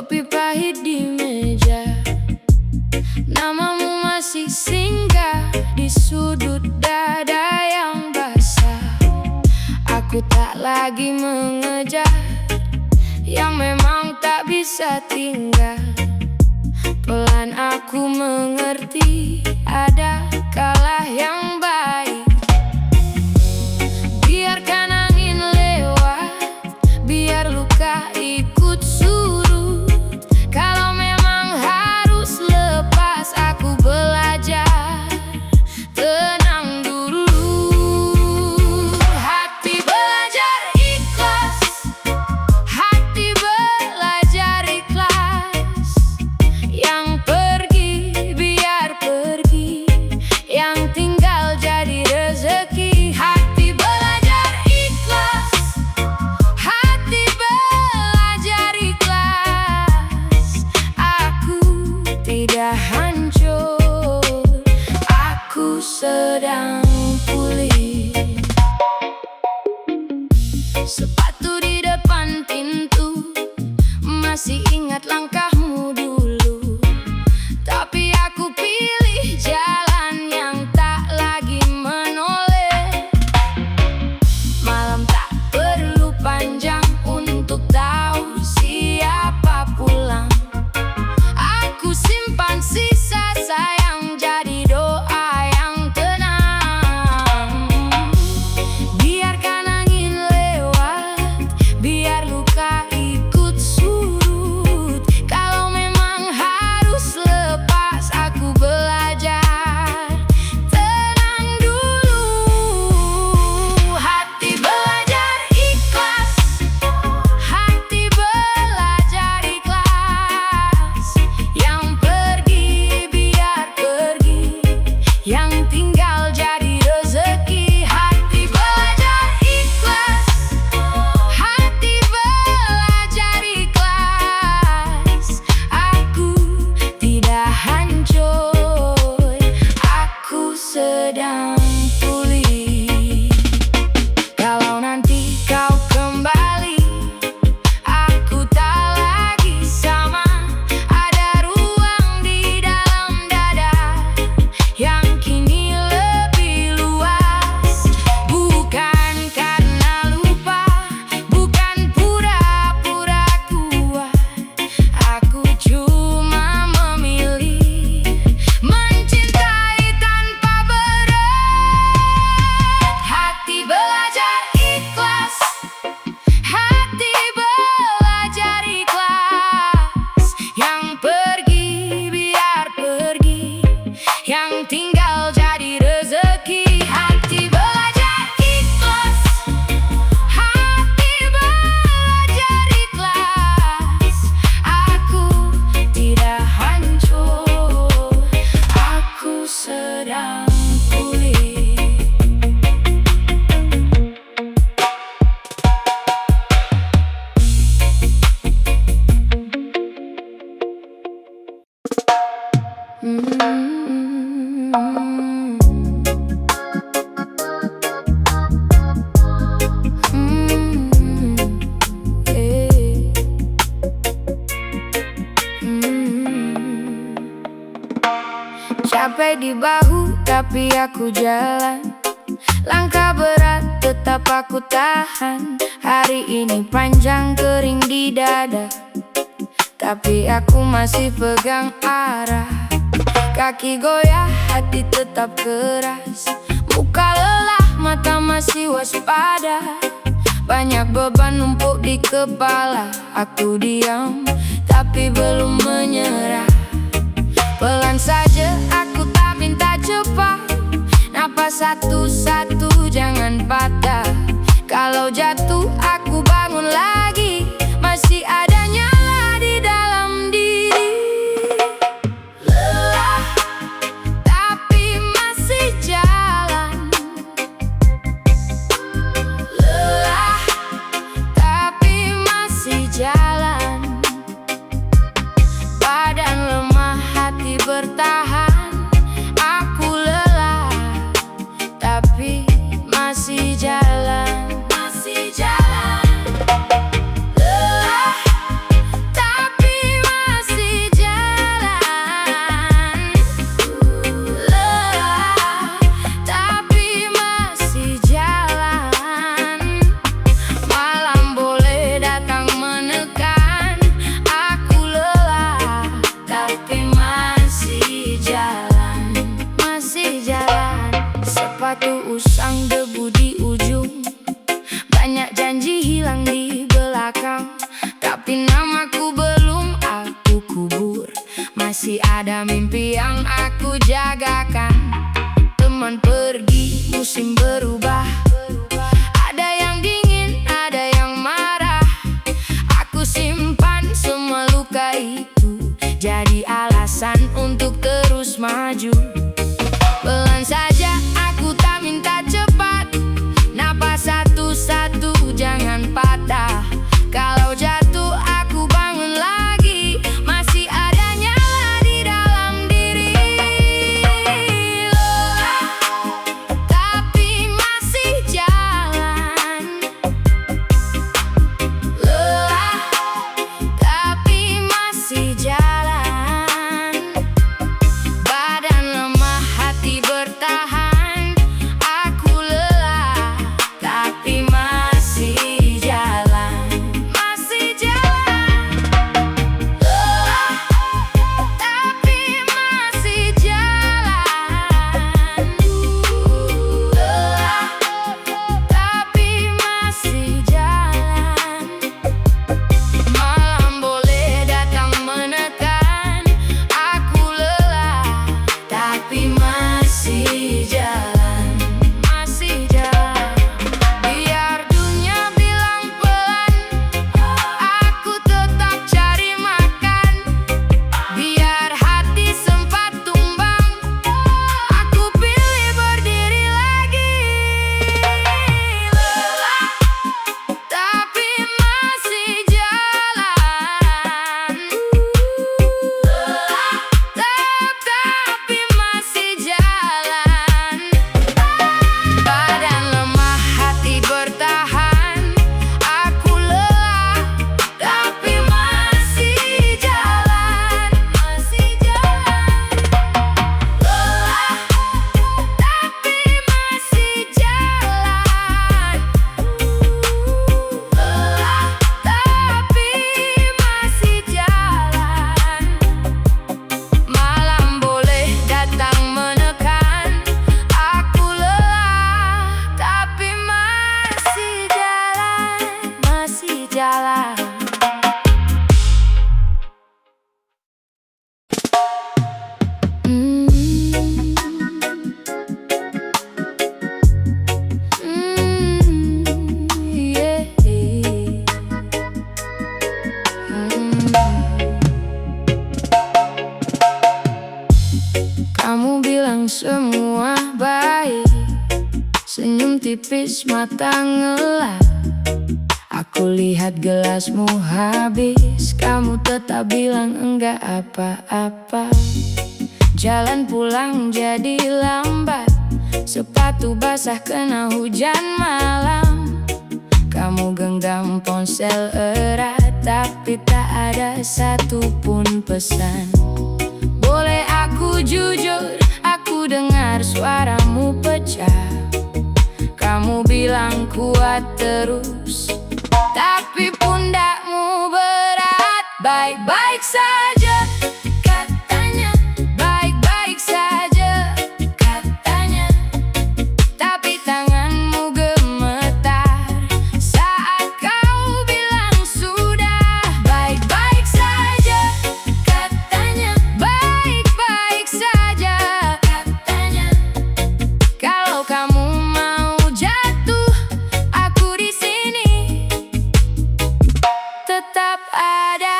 kopi pahit di meja, namamu masih singgah di sudut dada yang basah. Aku tak lagi mengejar yang memang tak bisa tinggal. Pelan aku mengerti ada kalah yang baik. Biarkan angin lewat, biar luka ikut surut. Kalau memang harus lepas, aku belajar tenang dulu. Hati belajar ikhlas, hati belajar ikhlas. Yang pergi biar pergi, yang tinggal jadi rezeki. Hati belajar ikhlas, hati belajar ikhlas. Aku tidak hancur, aku sedang pulih. Sepatu di depan pintu, masih ingat langkahmu dulu. Tapi aku pilih jalan yang tak lagi menoleh. Malam tak perlu panjang untuk tahu siapa pulang. Aku simpan sisa sayang jadi doa yang tenang. Biarkan angin lewat, biar luka ikut surut. Kalau memang harus lepas, aku belajar tenang dulu. Hati belajar ikhlas, hati belajar ikhlas. Yang pergi biar pergi, yang tinggal jadi rezeki. Hati belajar ikhlas, hati belajar ikhlas. Aku tidak hancur, aku sedang pulih. Kalau nanti kau kembali, aku tak lagi sama. Ada ruang di dalam dada yang kini lebih luas. Bukan karena lupa, bukan pura-pura kuat. Aku cuma memilih mencintai tanpa berat. Hati belajar ikhlas, hati belajar ikhlas. Yang pergi biar pergi, yang tinggal jadi rezeki. Hati belajar ikhlas, hati belajar ikhlas. Aku tidak hancur, aku sedang pulih. Capek di bahu tapi aku jalan, langkah berat tetap aku tahan. Hari ini panjang kering di dada, tapi aku masih pegang arah. Kaki goyah, hati tetap keras. Muka lelah, mata masih waspada. Banyak beban numpuk di kepala. Aku diam, tapi belum menyerah. Pelan saja, aku tak minta cepat. Napas satu-satu, jangan patah. Kalau jatuh, aku bangun lagi. Masih ada nyala di dalam diri. Lelah, tapi masih jalan. Lelah, tapi masih jalan. Badan lemah, hati bertahan. Aku lelah, tapi masih jalan. Masih jalan. Lelah, Banyak janji hilang di belakang, tapi namaku belum aku kubur. Masih ada mimpi yang aku jagakan. Teman pergi, musim berubah. Ada yang dingin, ada yang marah. Aku simpan semua luka itu, jadi alasan untuk terus maju. Pelan saja, aku tak minta cepat. Napas satu-satu, jangan patah. Kalau jatuh, aku bangun lagi. Masih ada nyala di dalam diri. Lelah, tapi masih jalan. Lelah, tapi masih jalan. Badan lemah, hati bertahan. Aku lelah, tapi masih jalan. Masih jalan. Lelah, tapi masih jalan. Lelah, tapi masih jalan. Malam boleh datang menekan. Aku lelah, tapi masih jalan. Masih jalan. Biar dunia bilang pelan, aku tetap cari makan. Biar hati sempat tumbang, aku pilih berdiri lagi. Lelah, tapi masih jalan. Lelah, tapi masih jalan. Badan lemah, hati bertahan. Aku lelah, tapi masih jalan. Masih jalan. Lelah, tapi masih jalan. Lelah, tapi masih jalan. Malam boleh datang menekan. Aku lelah, tapi masih jalan. Masih jalan. Yeah. Kamu bilang semua baik, senyum tipis, mata ngelap. Aku lihat gelasmu habis, kamu tetap bilang enggak apa-apa. Jalan pulang jadi lambat, sepatu basah kena hujan malam. Kamu genggam ponsel erat, tapi tak ada satupun pesan. Boleh aku jujur, aku dengar suaramu pecah. Kamu bilang kuat terus, tapi pundakmu berat. Baik-baik saja, katanya. Baik-baik saja, katanya. Tapi tanganmu gemetar saat kau bilang sudah. Baik-baik saja, katanya. Baik-baik saja, katanya. Kalau kamu mau jatuh, aku di sini tetap ada.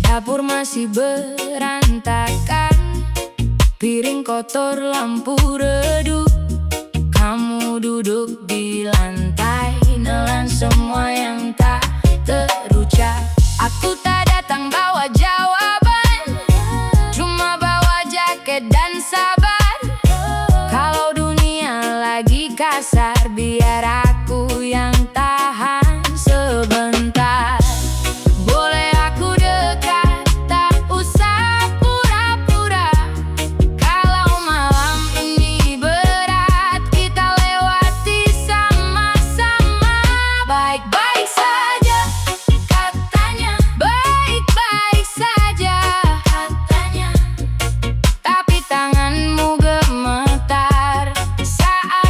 Dapur masih berantakan, piring kotor, lampu redup. Kamu duduk di lantai, nelan semua yang tak terucap. Aku tak datang bawa jawaban, cuma bawa jaket dan sabar. Kalau dunia lagi kasar, biar aku yang tahan sebentar. Boleh aku dekat, tak usah pura-pura. Kalau malam ini berat, kita lewati sama-sama. Baik-baik saja, katanya. Baik-baik saja, katanya. Tapi tanganmu gemetar saat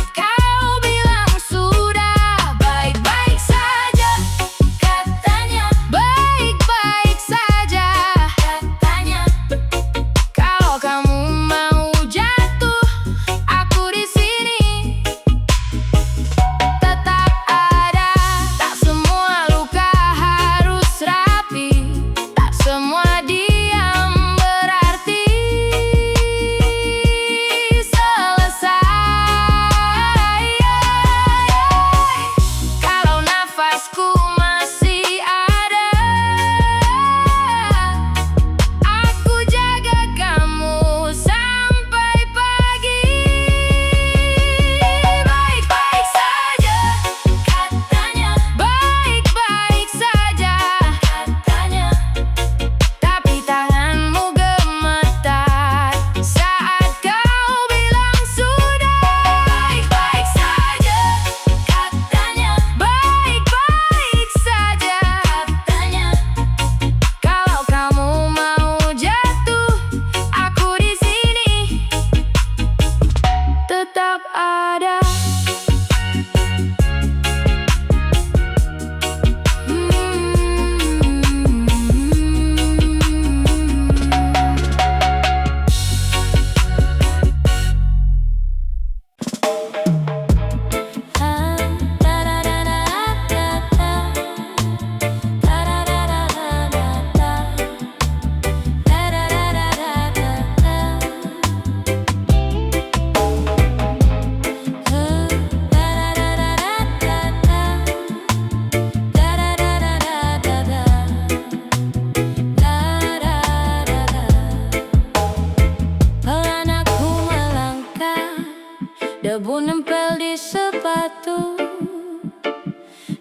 nempel di sepatu.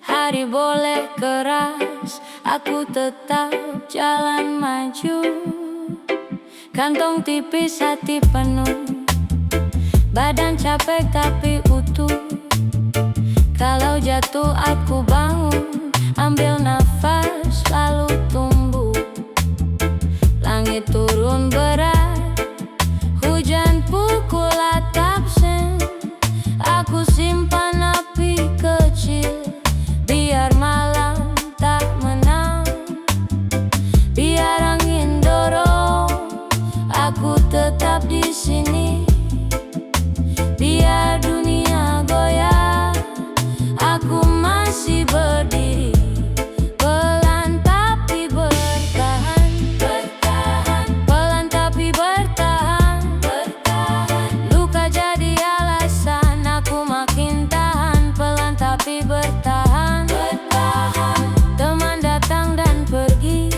Hari boleh keras, aku tetap jalan maju. Kantong tipis, hati penuh, badan capek tapi utuh. Kalau jatuh aku bangun, ambil nafas lalu tumbuh. Langit turun berat, hujan pukul atap sen. Aku simpan api kecil, biar malam tak menang. Biar angin dorong, aku tetap di sini. Biar dunia goyah, aku masih berdiri. Pelan tapi bertahan, bertahan. Pelan tapi bertahan, bertahan. Luka jadi alasan aku makin tahan. Pelan tapi bertahan, bertahan. Teman datang dan pergi,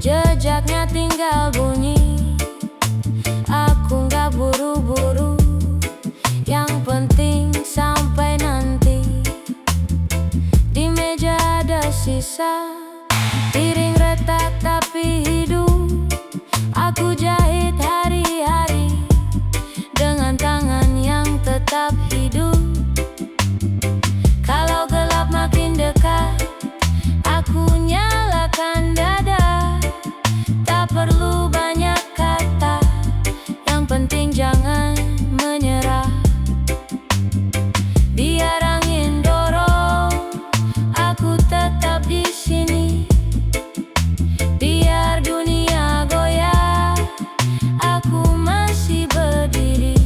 jejaknya tinggal bunyi. Aku gak buru-buru, yang penting sampai nanti. Di meja ada sisa piring retak tapi hidup. Aku jahit hari-hari dengan tangan yang tetap hidup. Kalau gelap makin dekat, aku nyalakan dada. Tak perlu banyak kata, yang penting jangan menyerah. Biar angin dorong, aku tetap di sini. Biar dunia goyah, aku masih berdiri.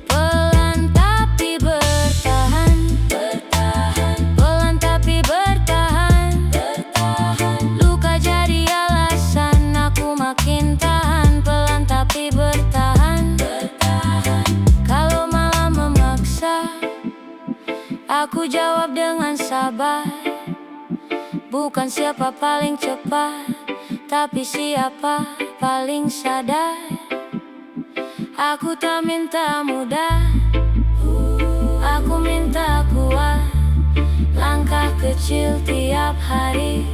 Pelan tapi bertahan, bertahan. Pelan tapi bertahan, bertahan. Luka jadi alasan aku makin tahan. Pelan tapi bertahan, bertahan. Kalau malam memaksa, aku jawab dengan sabar. Bukan siapa paling cepat, tapi siapa paling sadar. Aku tak minta mudah, aku minta kuat. Langkah kecil tiap hari,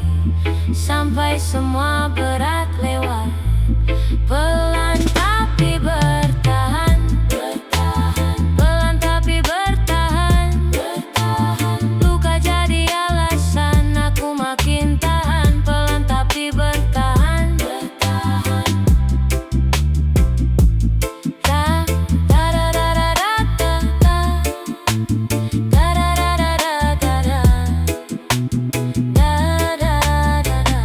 sampai semua berat lewat. Pelan tapi bertahan, bertahan. Pelan tapi bertahan, bertahan. Luka jadi alasan aku makin tahan. Pelan tapi bertahan, bertahan. Da da da da da da da. Da da da da da da da. Da da da da.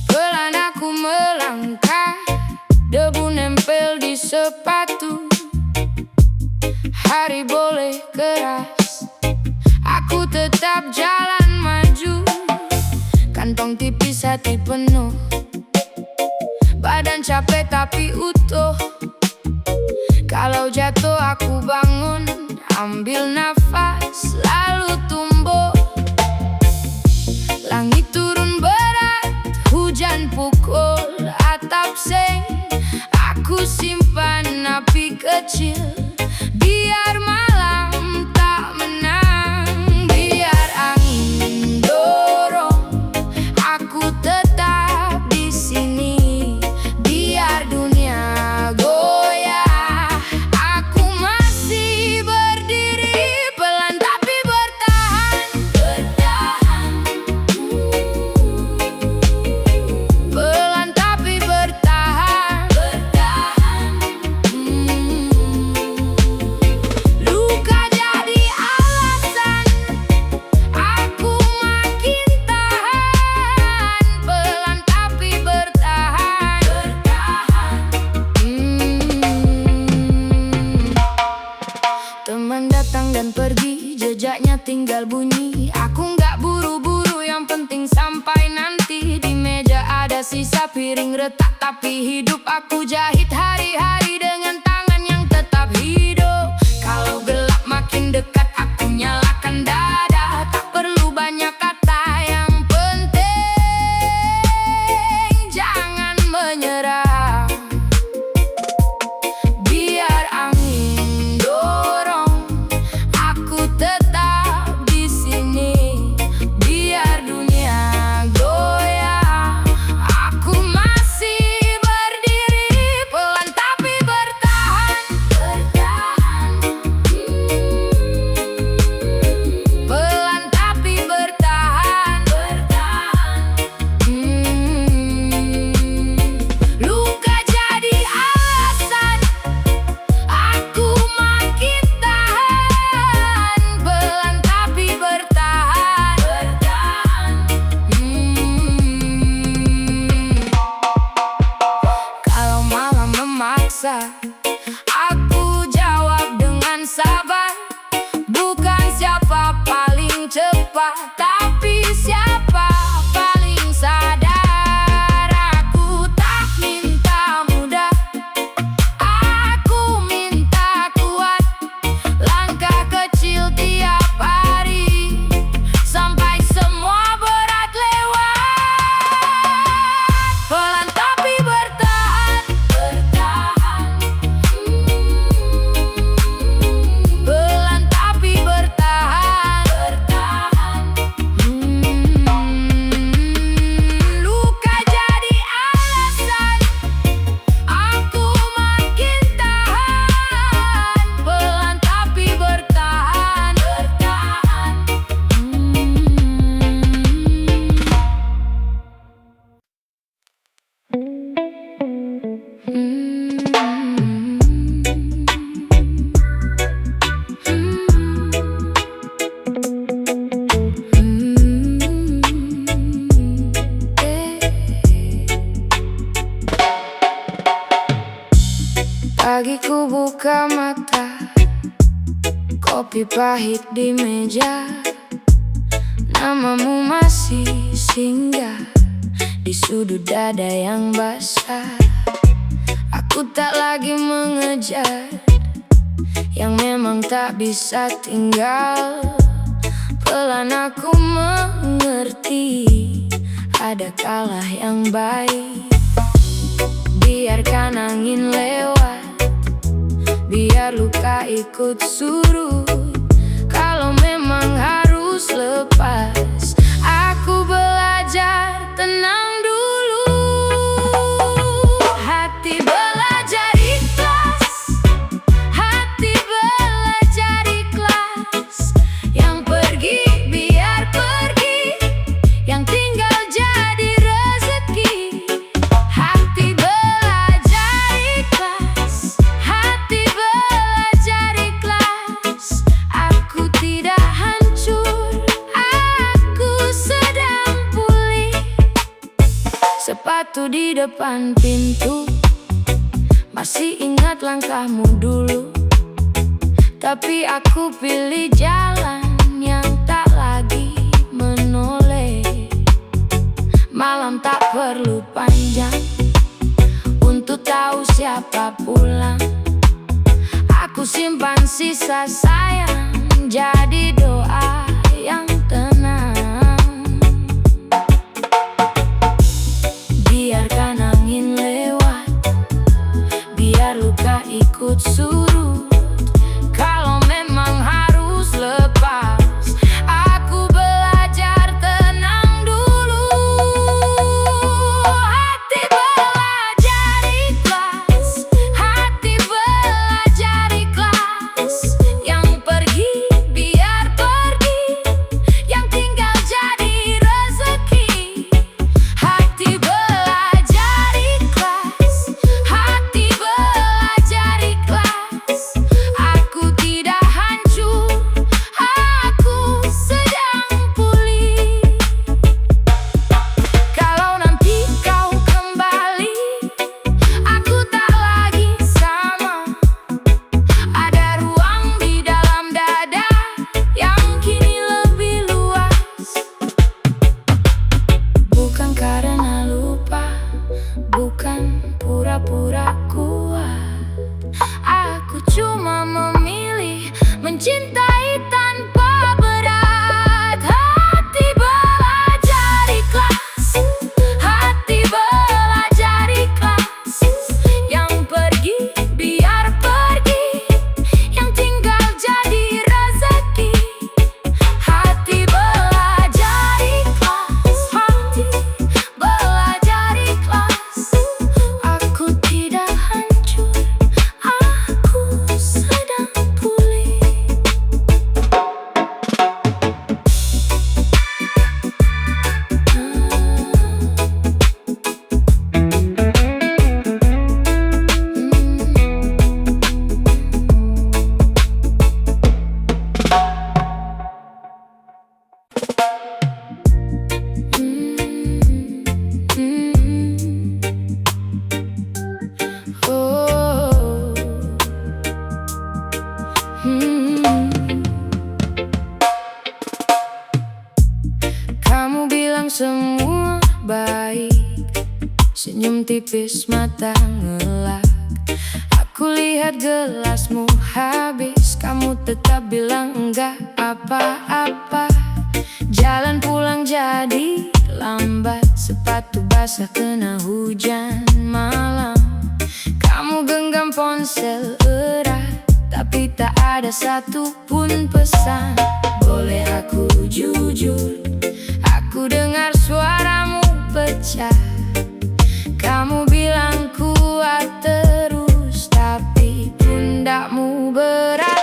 Pelan aku melangkah, debu nempel di sepatu. Hari boleh keras, aku tetap jalan maju. Kantong tipis, hati penuh, badan capek tapi utuh. Kalau jatuh aku bangun, ambil nafas lalu tumbuh. Langit turun berat, hujan pukul atap seng. Aku simpan api kecil, biar malam tak menang. Biar angin dorong, aku tetap di sini. Biar dunia goyah, aku masih berdiri. Pelan tapi bertahan, bertahan. Pelan tapi bertahan, bertahan. sisa piring retak, tapi hidup aku jahit hari-hari dengan tangan yang tetap hidup. Kalau gelap makin dekat, aku nyalakan dada. Tak perlu banyak kata, yang penting jangan menyerah. Biar angin dorong, aku tetap di sini. Biar dunia goyah, aku masih berdiri. Pelan tapi bertahan, bertahan. Pelan tapi bertahan, bertahan. Luka jadi alasan aku makin tahan. Pelan tapi bertahan, bertahan. Kalau malam memaksa, aku jawab dengan sabar. Bukan siapa paling cepat, tapi siapa paling sadar. Aku tak minta mudah, aku minta kuat. Langkah kecil tiap hari, sampai semua berat lewat. Pelan tapi bertahan, bertahan. Pelan tapi bertahan, bertahan. Luka jadi alasan aku makin tahan. Pelan tapi bertahan, bertahan. Pagi ku buka mata, kopi pahit di meja. Namamu masih singgah di sudut dada yang basah. Aku tak lagi mengejar yang memang tak bisa tinggal. Pelan aku mengerti, ada kalah yang baik. Biarkan angin lewat, biar luka ikut surut. Kalau memang harus lepas, aku belajar tenang dulu. Hati belajar ikhlas, hati belajar ikhlas. Yang pergi biar pergi, yang tinggal jadi rezeki. Hati belajar ikhlas, hati belajar ikhlas. Aku tidak hancur, aku sedang pulih. Sepatu di depan pintu, masih ingat langkahmu dulu. Tapi aku pilih jalan yang tak lagi menoleh. Malam tak perlu panjang untuk tahu siapa pulang. Aku simpan sisa sayang jadi doa yang tenang. Biarkan angin lewat, biar luka ikut surut. Kalau memang harus lepas, aku belajar tenang dulu. Hati belajar ikhlas, hati belajar ikhlas. Yang pergi biar pergi, Senyum tipis mata ngelak. Aku lihat gelasmu habis, kamu tetap bilang enggak apa-apa. Jalan pulang jadi lambat, sepatu basah kena hujan malam. Kamu genggam ponsel erat, tapi tak ada satu pun pesan. Boleh aku jujur, aku dengar suaramu pecah. Kamu bilang kuat terus, tapi pundakmu berat.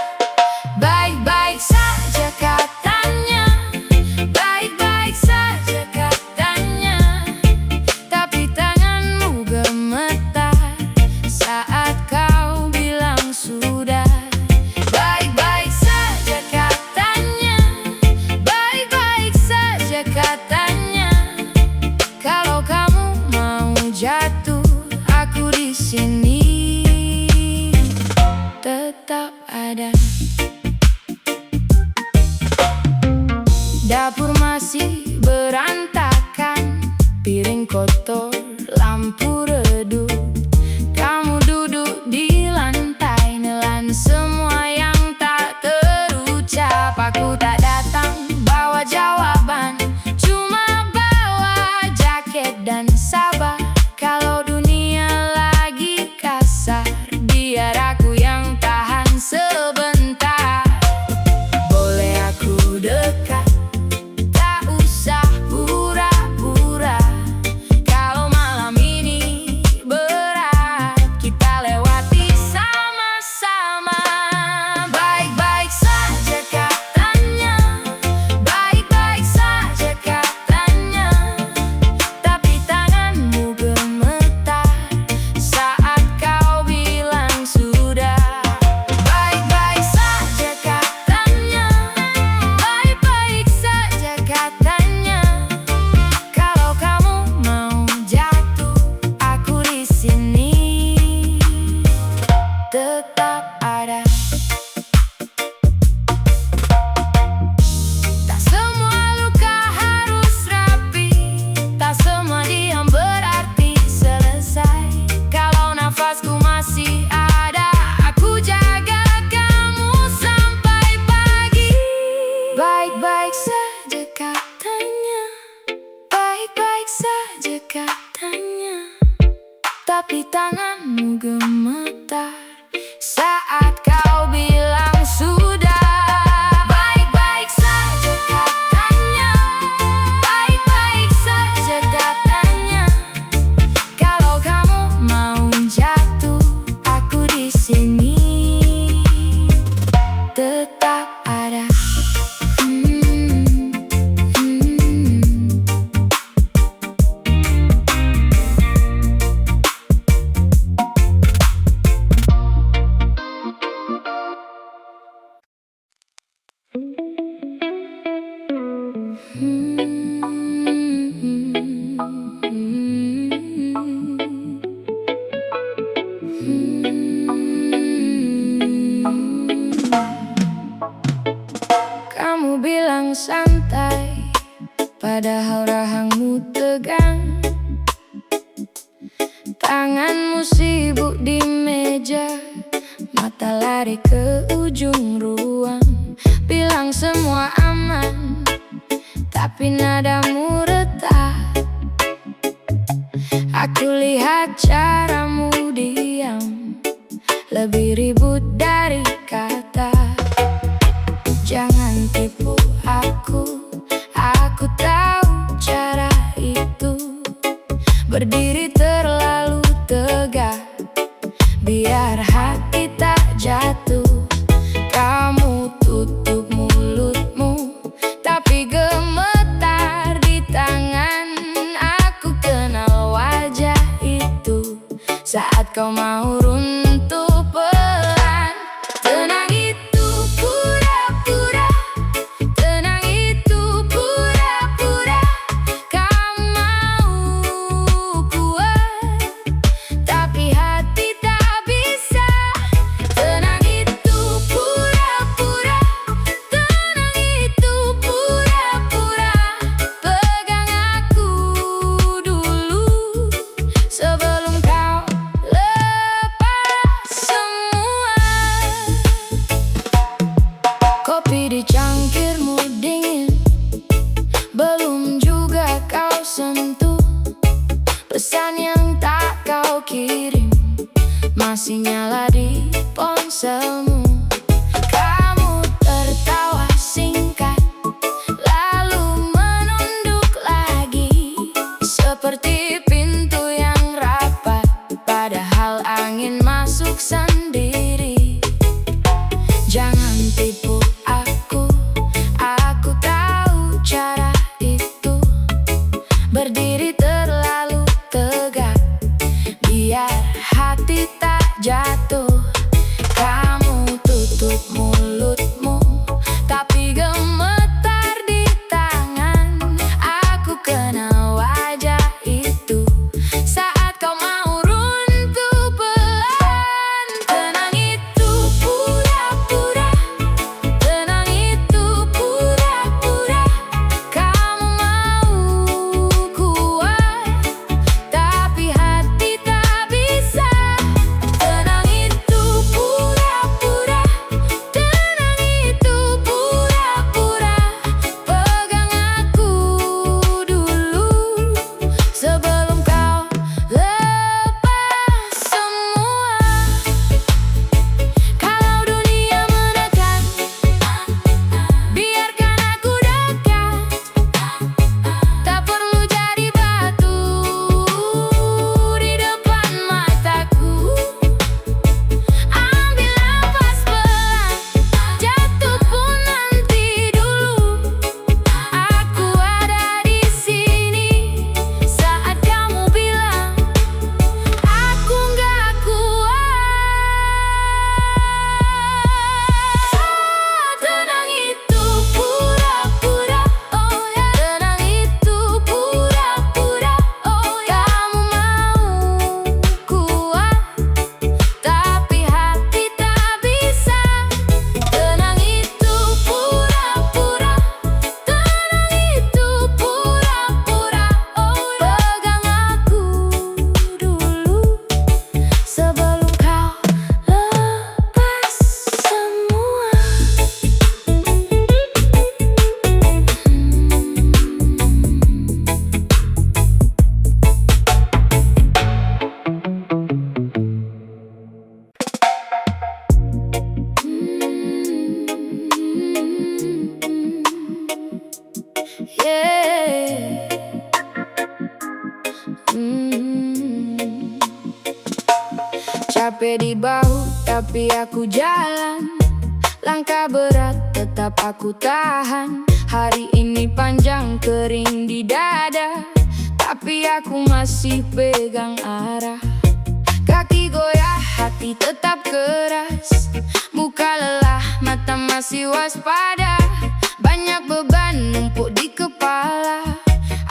Baik-baik saja katanya, baik-baik saja katanya, tapi tanganmu gemetar saat kau bilang sudah. Baik-baik saja katanya, baik-baik saja katanya. Kalau kamu mau jatuh, aku di sini tetap ada. Dapur masih berantakan, piring kotor, lampu redup. Kamu duduk di lantai, nelan semua yang tak terucap. Aku tak datang bawa jawaban, cuma bawa jaket dan sabar. Kalau dunia lagi kasar, biar aku yang tahan sebentar. Boleh aku dekat, tak usah pura-pura. Kalau malam ini berat, kita lewati sama-sama. Baik-baik saja katanya, baik-baik saja katanya, tapi tanganmu gemetar saat kau bilang sudah. Baik-baik saja katanya, baik-baik saja katanya. Kalau kamu mau jatuh, aku di sini tetap ada. Tak semua luka harus rapi, tak semua diam berarti selesai. Kalau nafasku masih ada, aku jaga kamu sampai pagi. Baik-baik saja katanya, baik-baik saja katanya, tapi tanganmu gemetar saat kau bilang sudah. Baik-baik saja katanya, baik-baik saja katanya. Kalau kamu mau jatuh, aku di sini tetap ada. Kamu bilang santai, padahal rahangmu tegang. Tanganmu sibuk di meja, mata lari ke ujung ruang. Bilang semua aman, tapi nadamu retak. Aku lihat caramu diam, lebih ribut dari kata. Jangan tipu aku tahu cara itu. Berdiri terlalu tegak, biar hati tak jatuh. Kamu tutup mulutmu, tapi gemetar di tangan. Aku kenal wajah itu saat kau mau runtuh pelan. Tenang itu pura-pura, tenang itu pura-pura. Kau mau kuat, tapi hati tak bisa. Tenang itu pura-pura, tenang itu pura-pura. Pegang aku dulu, Pesan yang tak kau kirim masih nyala di ponselmu. Kamu tertawa singkat lalu menunduk lagi, seperti pintu yang rapat padahal angin masuk sendiri. Jangan tipu aku tahu cara itu. Berdiri terlalu tegak biar hati tak jatuh. Kamu tutup mulutmu tapi gemetar di tangan. Aku kenal wajah itu saat kau mau runtuh pelan. Tenang itu pura-pura, tenang itu pura-pura. Kamu mau kuat tapi hati tak bisa. Tenang itu pura-pura, tenang itu pura-pura. Pegang aku dulu sebelum kau lepas semua. Kalau dunia menekan, biarkan aku dekat. Tak perlu jadi batu di depan mataku. Ambil nafas pelan, jatuh pun nanti dulu. Aku ada di sini saat kamu bilang aku nggak kuat. Tenang itu pura-pura, oh ya. Tenang itu pura-pura, oh ya. Kamu mau kuat tapi hati tak bisa. Tenang itu pura-pura, tenang itu pura-pura, oh ya. Pegang aku dulu sebelum kau lepas semua. Yeah. Capek di bahu tapi aku jalan. Langkah berat tetap aku tahan. Hari ini panjang kering di dada, tapi aku masih pegang arah. Kaki goyah, hati tetap keras. Muka lelah, mata masih waspada. Banyak beban numpuk di kepala.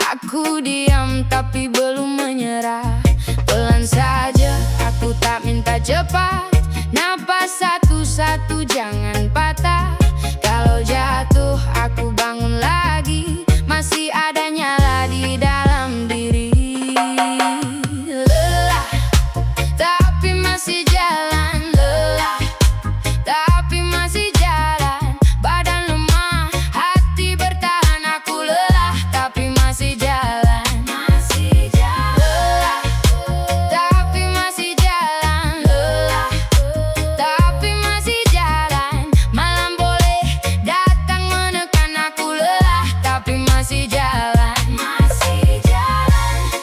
Aku diam tapi belum menyerah. Pelan saja, aku tak minta cepat. Napas satu-satu, jangan patah. Kalau jatuh, aku bangun lagi. Masih ada nyala di dalam diri. Lelah, tapi masih jalan. Lelah, tapi masih jalan. Badan lemah, hati bertahan. Aku lelah, tapi masih jalan. Lelah, tapi masih jalan. Lelah, tapi masih jalan. Malam boleh datang menekan. Aku lelah, tapi masih jalan.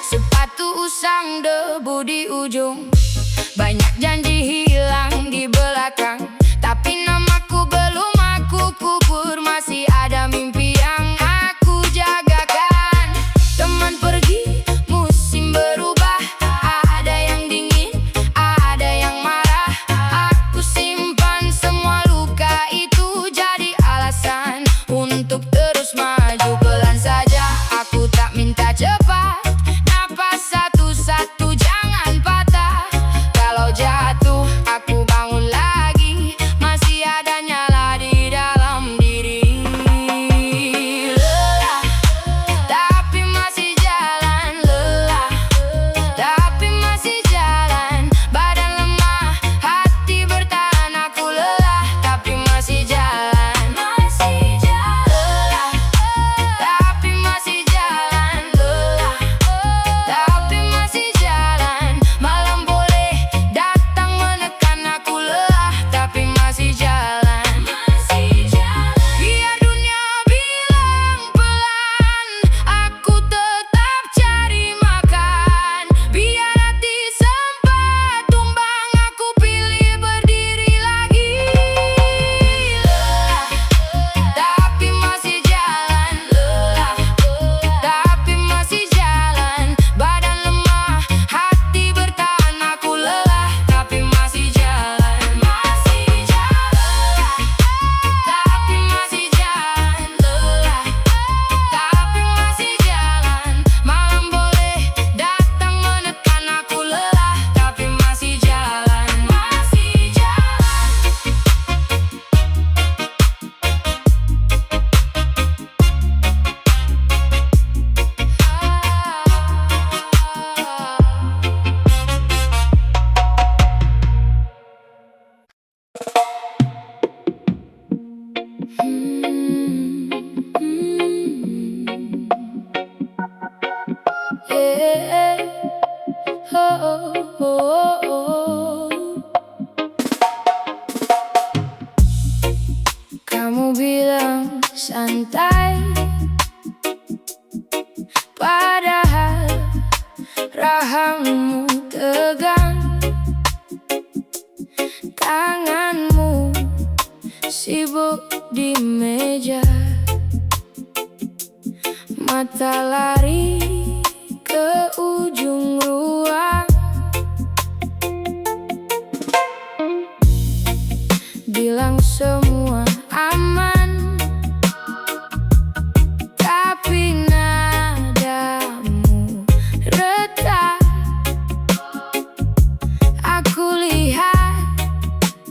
Sepatu usang, debu di ujung. Banyak janji hilang di belakang, tapi namaku belum aku kubur. Masih ada mimpi yang aku jagakan. Teman pergi, musim berubah. Ada yang dingin, ada yang marah. Aku simpan semua luka itu jadi alasan untuk terus maju. Pelan saja, aku tak minta cepat. Napas satu-satu, jangan patah. oh, oh, oh, oh. Kamu bilang santai, padahal rahangmu tegang. Tanganmu sibuk di meja, mata lari ke ujung ruang. Bilang semua aman, tapi nadamu retak. Aku lihat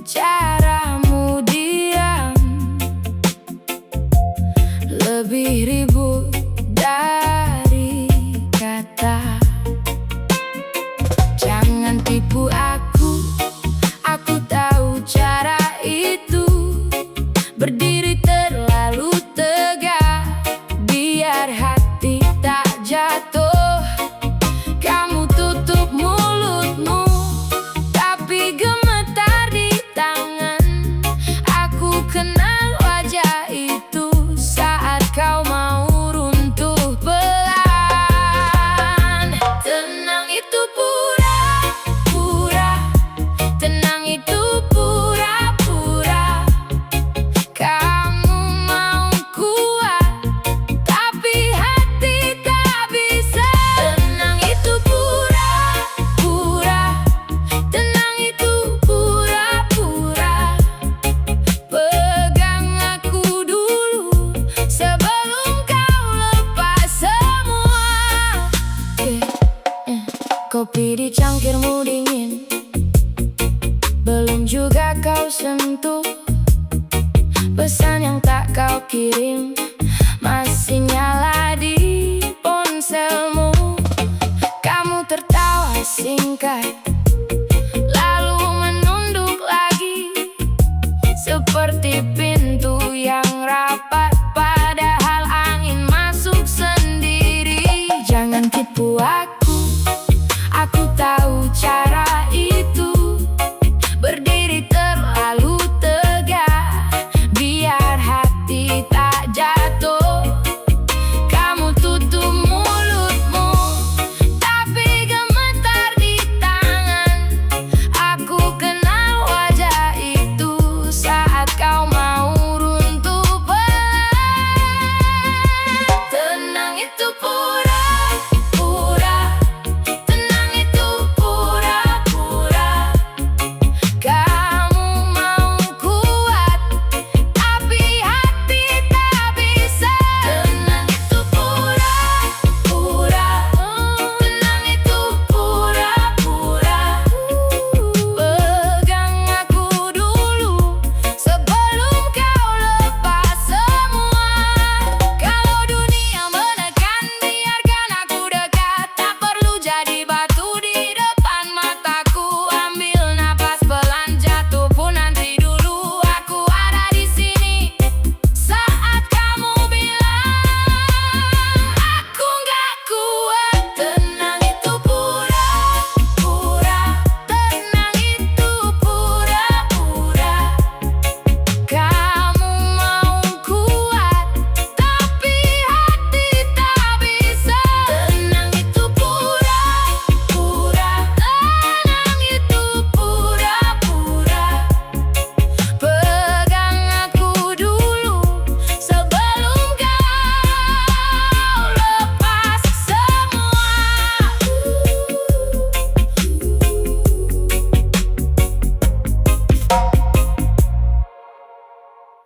caramu diam, lebih ribut dari kata. Jangan tipu aku tahu cara itu. Berdiri terlalu tegak, biar hati tak jatuh. Kamu tutup mulutmu, tapi gemetar di tangan. Aku kenal wajah itu saat kau mau runtuh pelan. Tenang itu pura-pura, tenang itu pura-pura. Kamu mau kuat, tapi hati tak bisa. Tenang itu pura-pura, tenang itu pura-pura. Pegang aku dulu sebelum kau lepas semua. Kopi di cangkirmu dingin, belum juga kau sentuh. Pesan yang tak kau kirim masih nyala di ponselmu. Kamu tertawa singkat, lalu menunduk lagi, seperti